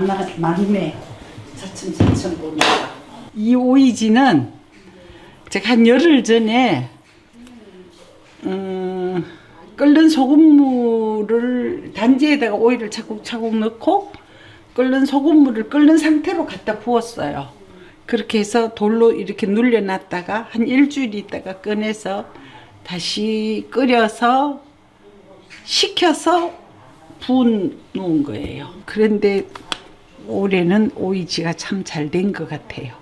많네. 차츰 보니까. 이 오이지는 제가 한 열흘 전에 끓는 소금물을 단지에다가 오이를 차곡차곡 넣고 끓는 소금물을 끓는 상태로 갖다 부었어요. 그렇게 해서 돌로 이렇게 눌려놨다가 한 일주일 있다가 꺼내서 다시 끓여서 식혀서 부은 놓은 거예요. 그런데 올해는 오이지가 참 잘 된 것 같아요.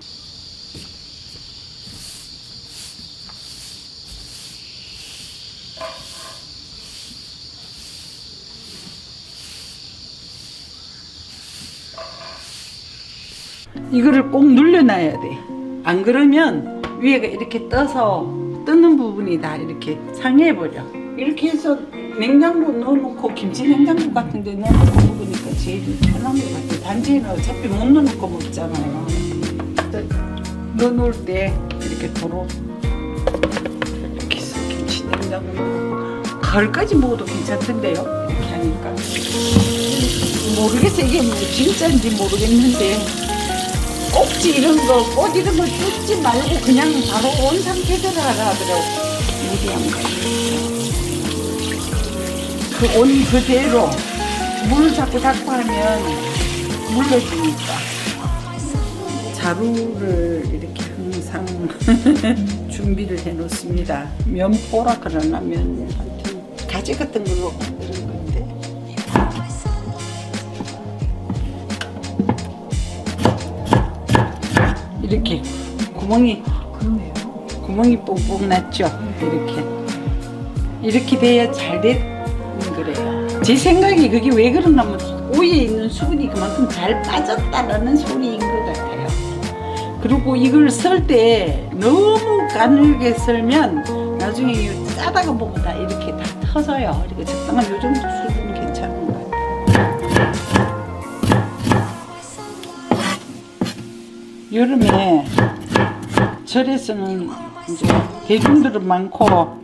이거를 꼭 눌려놔야 돼. 안 그러면 위에가 이렇게 떠서 뜨는 부분이 다 이렇게 상해버려. 이렇게 해서 냉장고 넣어놓고 김치 냉장고 같은 데 넣어놓고 먹으니까 제일 편한 것 같아요. 단지에는 어차피 못 넣어놓고 먹잖아요. 넣어놓을 때 이렇게 도로 이렇게 해서 김치 냉장고 넣어놓고 가을까지 먹어도 괜찮던데요. 이렇게 하니까 모르겠어요. 이게 뭐 진짜인지 모르겠는데 꼭지 이런 거, 꽃 이런 걸 뜯지 말고 그냥 바로 온 상태대로 하라 하더라고. 무리한 거. 그 온 그대로 물 자꾸 닦고 하면 물러지니까. 자루를 이렇게 항상 준비를 해 놓습니다. 면포라 그러나 면 하여튼 가지 같은 걸로 만드는 건데. 이렇게 구멍이 뽕뽕 났죠. 이렇게 돼야 잘 되는 거래요. 제 생각에 그게 왜 그런가 하면 오이에 있는 수분이 그만큼 잘 빠졌다라는 소리인 것 같아요. 그리고 이걸 썰 때 너무 가늘게 썰면 나중에 짜다가 보면 다 이렇게 다 터져요. 그리고 적당한 요 정도 수준은 괜찮은 것 같아요. 여름에 절에서는 이제 대중들은 많고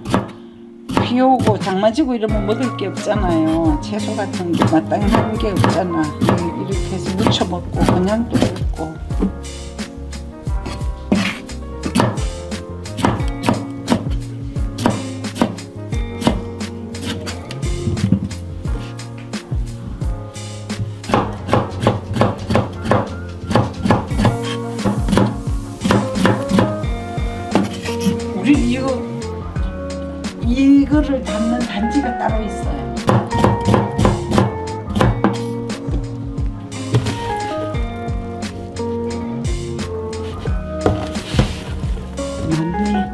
비 오고 장마 지고 이러면 먹을 게 없잖아요. 채소 같은 게 마땅한 게 없잖아. 이렇게 해서 무쳐 먹고 그냥 또 먹고. 우리 이거를 담는 단지가 따로 있어요. 맞네.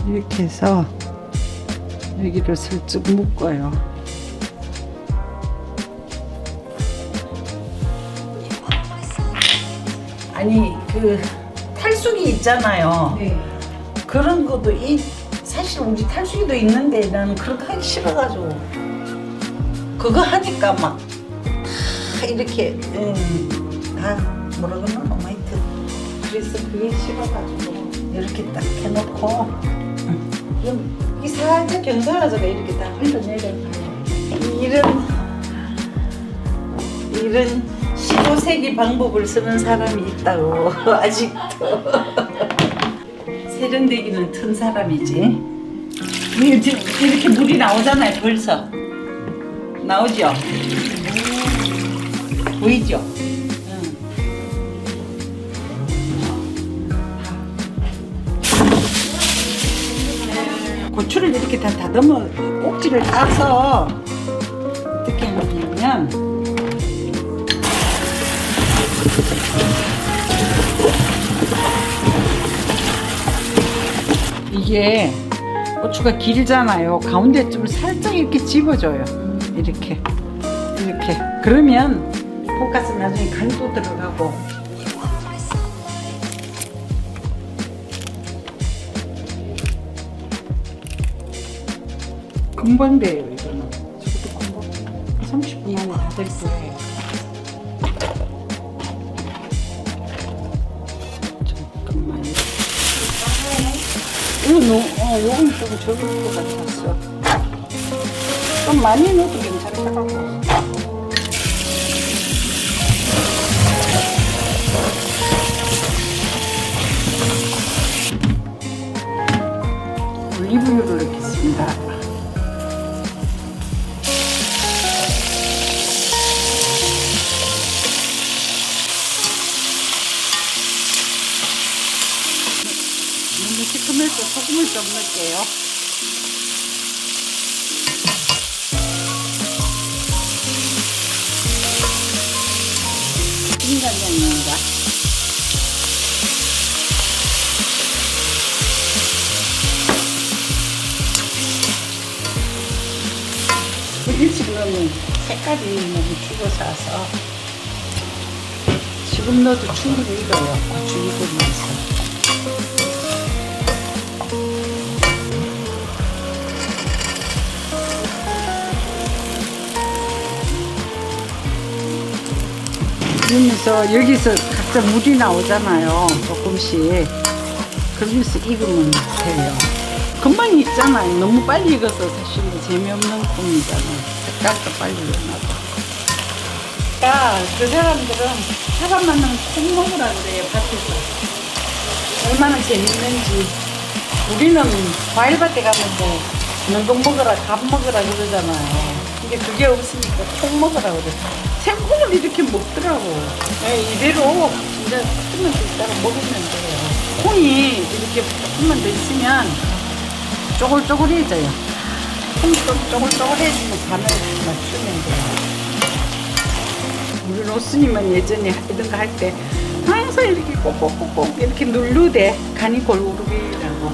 이렇게 해서 여기를 슬쩍 묶어요. 아니 그 탈수기 있잖아요. 네. 그런 것도 사실 우리 탈수기도 있는데 나는 그런 거 하기 싫어가지고 그거 하니까 막 다 이렇게 다 뭐라 그러나 하여튼 그래서 그게 싫어가지고 이렇게 딱 해놓고 이 살짝 경사가지고 이렇게 다 흘러내려가요. 이런 15세기 방법을 쓰는 사람이 있다고 아직도. 세련되기는 튼 사람이지. 이렇게 물이 나오잖아요. 벌써 나오죠. 보이죠? 고추를 이렇게 다 다듬어 꼭지를 따서 어떻게 하냐면 이게 고추가 길잖아요. 가운데 좀 살짝 이렇게 집어줘요. 이렇게 그러면 볶아서 나중에 간도 들어가고. 금방 돼요. 이거는 저것도 금방 30분 안에 다 될 거예요. 이거 요건 좀 적을 것 같았어. 좀 많이 넣어도 괜찮을 것 같고. 올리브유를 넣겠습니다. 너무 시큼해서 소금을 좀 넣을게요. 진간장입니다. 일찍 넣으면 색깔이 너무 죽어서 지금 넣어도 충분히 익어요. 고추 익으면서. 그러면서 여기서 각자 물이 나오잖아요. 조금씩. 그러면서 익으면 돼요. 금방 익잖아요. 너무 빨리 익어서 사실 재미없는 콩이잖아요. 색깔도 빨리 변하고. 그러니까 그 사람들은 사람 만나면 콩 먹으라 그래요. 밭에서. 얼마나 재밌는지. 우리는 과일밭에 가면 뭐 능동 먹으라, 감 먹으라 그러잖아요. 근데 그게 없으니까 콩 먹으라 그래. 생콩을 이렇게 먹더라고. 이대로 진짜 조금만 더 있다가 먹으면 돼요. 콩이 이렇게 조금만 더 있으면 쪼글쪼글해져요. 콩이 좀 쪼글쪼글해지면 간을 맞추면 돼요. 우리 로스님은 예전에 이런 거 할 때 항상 이렇게 꼭꼭꼭꼭 이렇게 누르대. 간이 골고루 배이라고.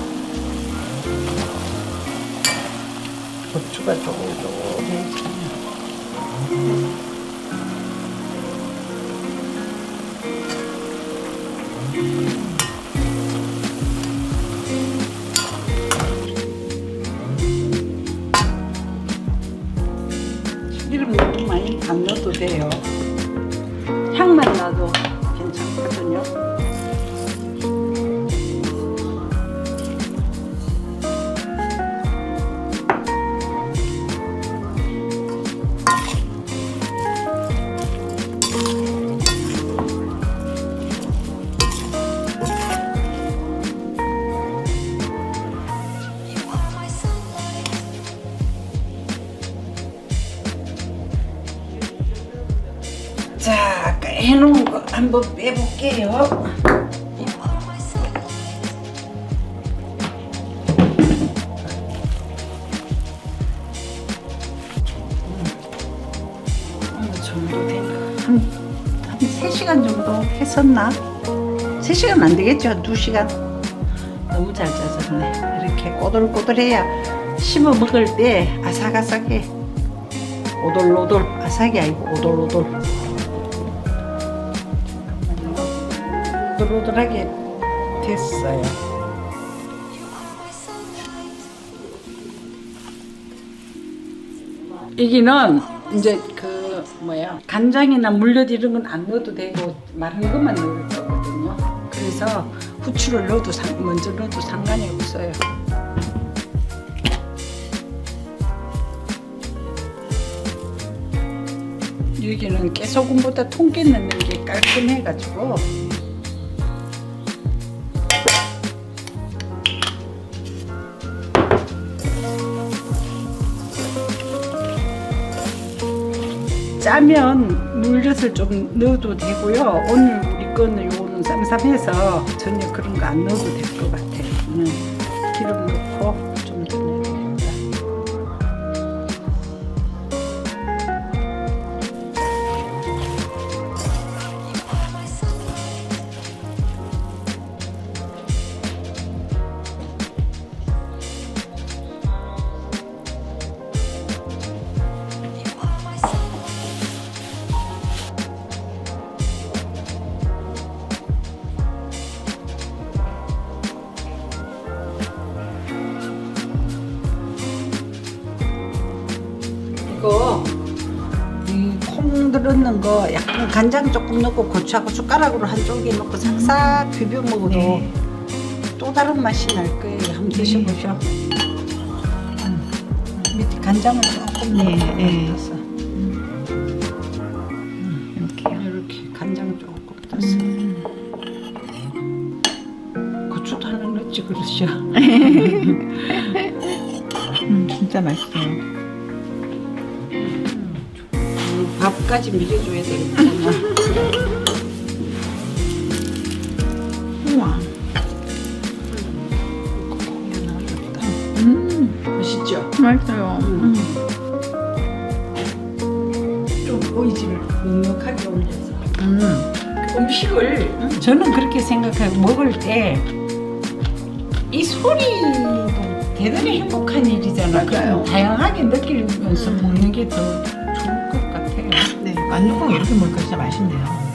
고추가 쪼글쪼글해지면 기름 너무 많이 안 넣어도 돼요. 향만 나도 괜찮거든요. 자, 아까 해놓은 거 한번 빼볼게요. 어느 정도 된가? 한 3시간 정도 했었나? 3시간 안 되겠죠? 2시간? 너무 잘 짜졌네. 이렇게 꼬들꼬들해야 씹어 먹을 때 아삭아삭해. 오돌오돌, 아삭이 아니고 오돌오돌. 오돌오돌하게 됐어요. 여기는 이제 그 뭐야 간장이나 물엿 이런 건 안 넣어도 되고 마른 것만 넣을 거거든요. 그래서 후추를 넣어도 먼저 넣어도 상관이 없어요. 여기는 깨소금보다 통깨 넣는 게 깔끔해가지고. 짜면 물엿을 좀 넣어도 되고요. 오늘 우리 거는 요거는 쌈쌈해서 전혀 그런 거 안 넣어도 될 것 같아요. 기름 넣고 좀 더 넣어야 됩니다. 이거 콩 들었는 거 약간 간장 조금 넣고 고추하고 숟가락으로 한쪽에 넣고 싹싹 비벼 먹어도 또 다른 맛이 날 거예요. 한번 드셔보셔. 밑에 간장을 조금 넣어서 이렇게요. 이렇게 간장 조금 넣어서 고추도 하나 넣지 그러시오. 진짜 맛있어요. 밥까지 먹여줘야 되겠구나. 우와. 맛있죠? 맛있어요. 좀 오이지를 넉넉하게 올려서 음식을 저는 그렇게 생각해요. 먹을 때 이 소리도 대단히 행복한 일이잖아요. 맞아요. 다양하게 느끼면서 먹는 게 더 좋을 것 같아요. 네, 완두콩 이렇게 먹으니까 진짜 맛있네요.